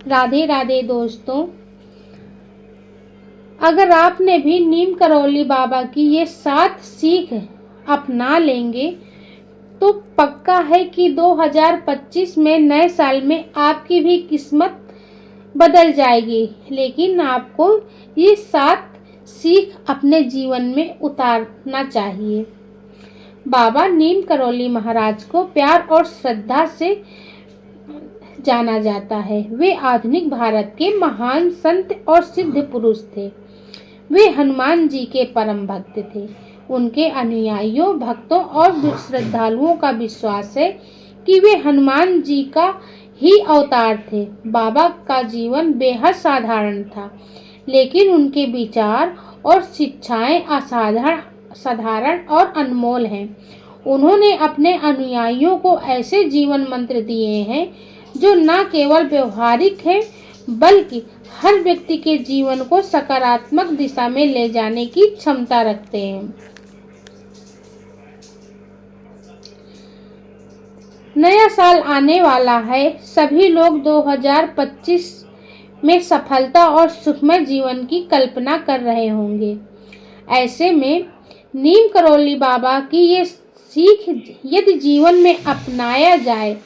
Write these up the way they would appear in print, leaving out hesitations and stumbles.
राधे राधे दोस्तों, अगर आपने भी नीम करौली बाबा की ये 7 सीख अपना लेंगे तो पक्का है कि 2025 में नए साल में आपकी भी किस्मत बदल जाएगी। लेकिन आपको ये 7 सीख अपने जीवन में उतारना चाहिए। बाबा नीम करौली महाराज को प्यार और श्रद्धा से जाना जाता है। वे आधुनिक भारत के महान संत और सिद्ध पुरुष थे। वे हनुमान जी के परम भक्त थे। उनके अनुयायियों, भक्तों और श्रद्धालुओं का विश्वास है कि वे हनुमान जी का ही अवतार थे। बाबा का जीवन बेहद साधारण था, लेकिन उनके विचार और शिक्षाएं साधारण और अनमोल हैं। उन्होंने अपने अनुयायियों को ऐसे जीवन मंत्र दिए हैं जो न केवल व्यवहारिक हैं, बल्कि हर व्यक्ति के जीवन को सकारात्मक दिशा में ले जाने की क्षमता रखते हैं। नया साल आने वाला है। सभी लोग 2025 में सफलता और सुखमय जीवन की कल्पना कर रहे होंगे। ऐसे में नीम करौली बाबा की ये सीख यदि जीवन में अपनाया जाए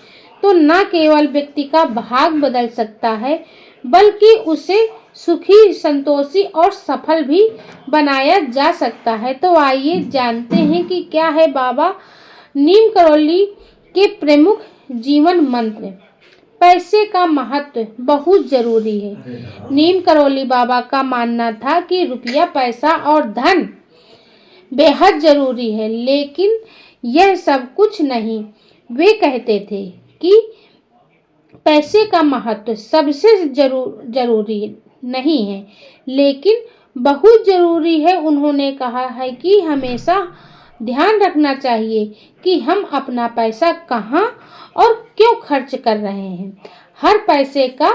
तो न केवल व्यक्ति का भाग्य बदल सकता है, बल्कि उसे सुखी, संतोषी और सफल भी बनाया जा सकता है। तो आइए जानते हैं कि क्या है बाबा नीम करौली के प्रमुख जीवन मंत्र। पैसे का महत्व बहुत जरूरी है। नीम करौली बाबा का मानना था कि रुपया, पैसा और धन बेहद जरूरी है, लेकिन यह सब कुछ नहीं। वे कहते थे कि पैसे का महत्व सबसे जरूरी नहीं है, लेकिन बहुत जरूरी है। उन्होंने कहा है कि हमेशा ध्यान रखना चाहिए कि हम अपना पैसा कहाँ और क्यों खर्च कर रहे हैं। हर पैसे का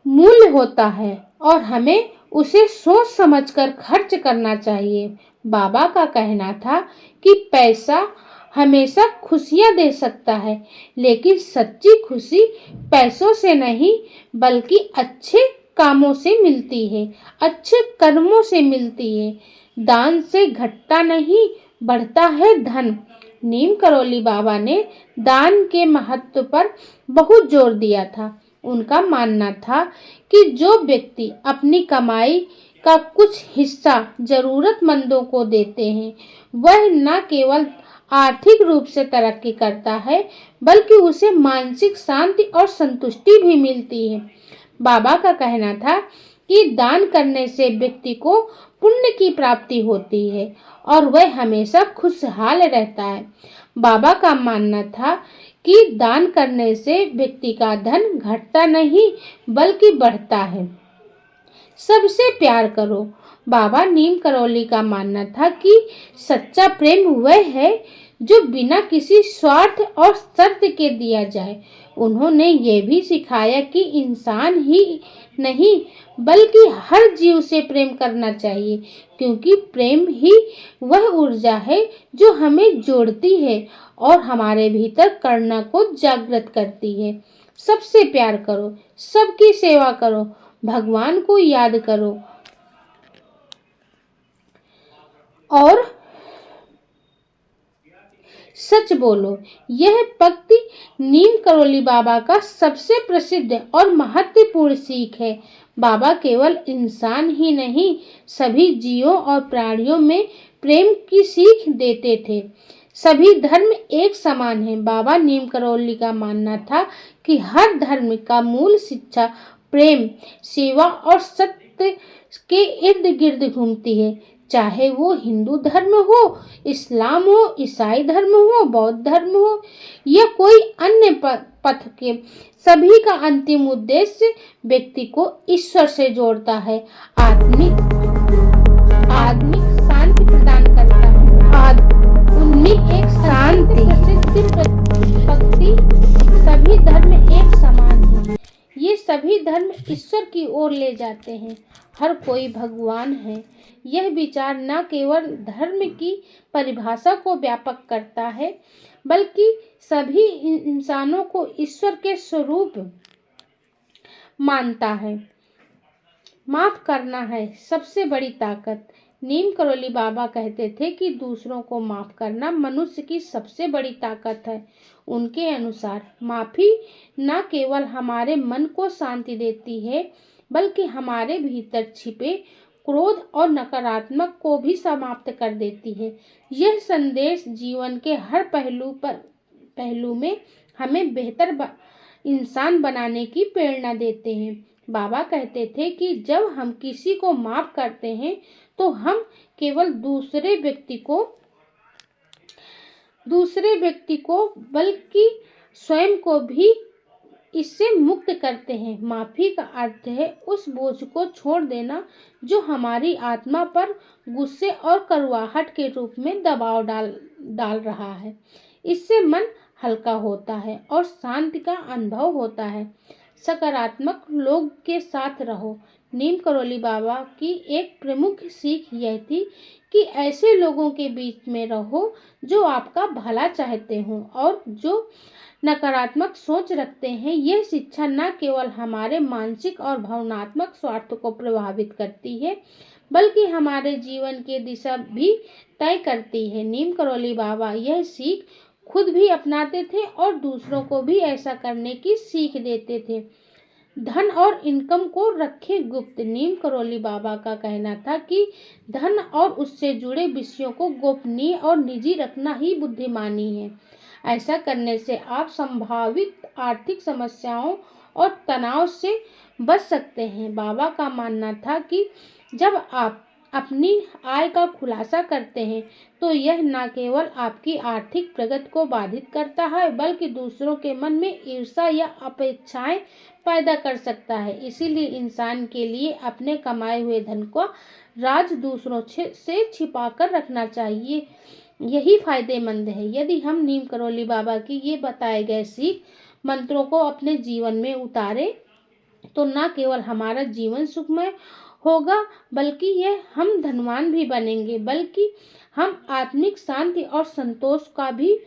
मूल्य होता है और हमें उसे सोच समझकर खर्च करना चाहिए। बाबा का कहना था कि पैसा हमेशा खुशियां दे सकता है, लेकिन सच्ची खुशी पैसों से नहीं, बल्कि अच्छे कामों से मिलती है, अच्छे कर्मों से मिलती है। दान से घटता नहीं, बढ़ता है धन। नीम करौली बाबा ने दान के महत्व पर बहुत जोर दिया था। उनका मानना था कि जो व्यक्ति अपनी कमाई का कुछ हिस्सा जरूरतमंदों को देते हैं, वह न केवल आर्थिक रूप से तरक्की करता है, बल्कि उसे मानसिक शांति और संतुष्टि भी मिलती है। बाबा का कहना था कि दान करने से व्यक्ति को पुण्य की प्राप्ति होती है और वह हमेशा खुशहाल रहता है। बाबा का मानना था कि दान करने से व्यक्ति का धन घटता नहीं, बल्कि बढ़ता है। सबसे प्यार करो। बाबा नीम करौली का मानना था कि सच्चा प्रेम वह है जो बिना किसी स्वार्थ और शर्त के दिया जाए। उन्होंने ये भी सिखाया कि इंसान ही नहीं, बल्कि हर जीव से प्रेम करना चाहिए, क्योंकि प्रेम ही वह ऊर्जा है जो हमें जोड़ती है और हमारे भीतर करुणा को जागृत करती है। सबसे प्यार करो, सबकी सेवा करो, भगवान को याद करो और सच बोलो। यह पंक्ति नीम करौली बाबा का सबसे प्रसिद्ध और महत्वपूर्ण सीख है। बाबा केवल इंसान ही नहीं, सभी जीवों और प्राणियों में प्रेम की सीख देते थे। सभी धर्म एक समान है। बाबा नीम करौली का मानना था कि हर धर्म का मूल शिक्षा प्रेम, सेवा और सत्य के इर्द गिर्द घूमती है। चाहे वो हिंदू धर्म हो, इस्लाम हो, ईसाई धर्म हो, बौद्ध धर्म हो या कोई अन्य पथ के, सभी का अंतिम उद्देश्य व्यक्ति को ईश्वर से जोड़ता है, आत्मिक शांति प्रदान करता है। उनमें एक शांति भक्ति, सभी धर्म एक समान है। ये सभी धर्म ईश्वर की ओर ले जाते हैं। हर कोई भगवान है। यह विचार न केवल धर्म की परिभाषा को व्यापक करता है, बल्कि सभी इंसानों को ईश्वर के स्वरूप मानता है। माफ करना है सबसे बड़ी ताकत। नीम करोली बाबा कहते थे कि दूसरों को माफ करना मनुष्य की सबसे बड़ी ताकत है। उनके अनुसार माफी न केवल हमारे मन को शांति देती है, बल्कि हमारे भीतर छिपे क्रोध और नकारात्मक को भी समाप्त कर देती है। यह संदेश जीवन के हर पहलू में हमें बेहतर इंसान बनाने की प्रेरणा देते हैं। बाबा कहते थे कि जब हम किसी को माफ करते हैं तो हम केवल दूसरे व्यक्ति को बल्कि स्वयं को भी इससे मुक्त करते हैं। माफी का अर्थ है उस बोझ को छोड़ देना जो हमारी आत्मा पर गुस्से और कड़वाहट के रूप में दबाव डाल रहा है। इससे मन हल्का होता है और शांति का अनुभव होता है। सकारात्मक लोग के साथ रहो। नीम करोली बाबा की एक प्रमुख सीख यह थी कि ऐसे लोगों के बीच में रहो जो आपका भला चाहते हों और जो नकारात्मक सोच रखते हैं। यह शिक्षा न केवल हमारे मानसिक और भावनात्मक स्वार्थ को प्रभावित करती है, बल्कि हमारे जीवन की दिशा भी तय करती है। नीम करोली बाबा यह सीख खुद भी अपनाते थे और दूसरों को भी ऐसा करने की सीख देते थे। धन और इनकम को रखे गुप्त। नीम करोली बाबा का कहना था कि धन और उससे जुड़े विषयों को गोपनीय और निजी रखना ही बुद्धिमानी है। ऐसा करने से आप संभावित आर्थिक समस्याओं और तनाव से बच सकते हैं। बाबा का मानना था कि जब आप अपनी आय का खुलासा करते हैं तो यह न केवल आपकी आर्थिक प्रगति को बाधित करता है, बल्कि दूसरों के मन में ईर्ष्या या अपेक्षाएं पैदा कर सकता है। इसीलिए इंसान के लिए अपने कमाए हुए धन को राज दूसरों से छिपा कर रखना चाहिए। यही फायदेमंद है। यदि हम नीम करोली बाबा की ये बताए गए सीख मंत्रों को अपने जीवन में उतारे तो न केवल हमारा जीवन सुखमय होगा, बल्कि यह हम धनवान भी बनेंगे, बल्कि हम आत्मिक शांति और संतोष का भी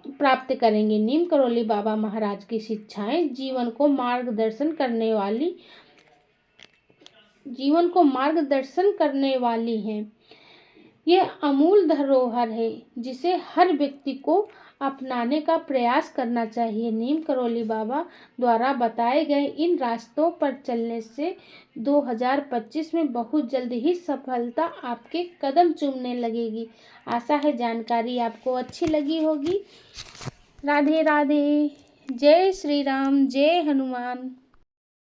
प्राप्त करेंगे। नीम करोली बाबा महाराज की शिक्षाएं जीवन को मार्गदर्शन करने वाली हैं। यह अमूल धरोहर है जिसे हर व्यक्ति को अपनाने का प्रयास करना चाहिए। नीम करोली बाबा द्वारा बताए गए इन रास्तों पर चलने से 2025 में बहुत जल्द ही सफलता आपके कदम चूमने लगेगी। आशा है जानकारी आपको अच्छी लगी होगी। राधे राधे। जय श्री राम, जय हनुमान।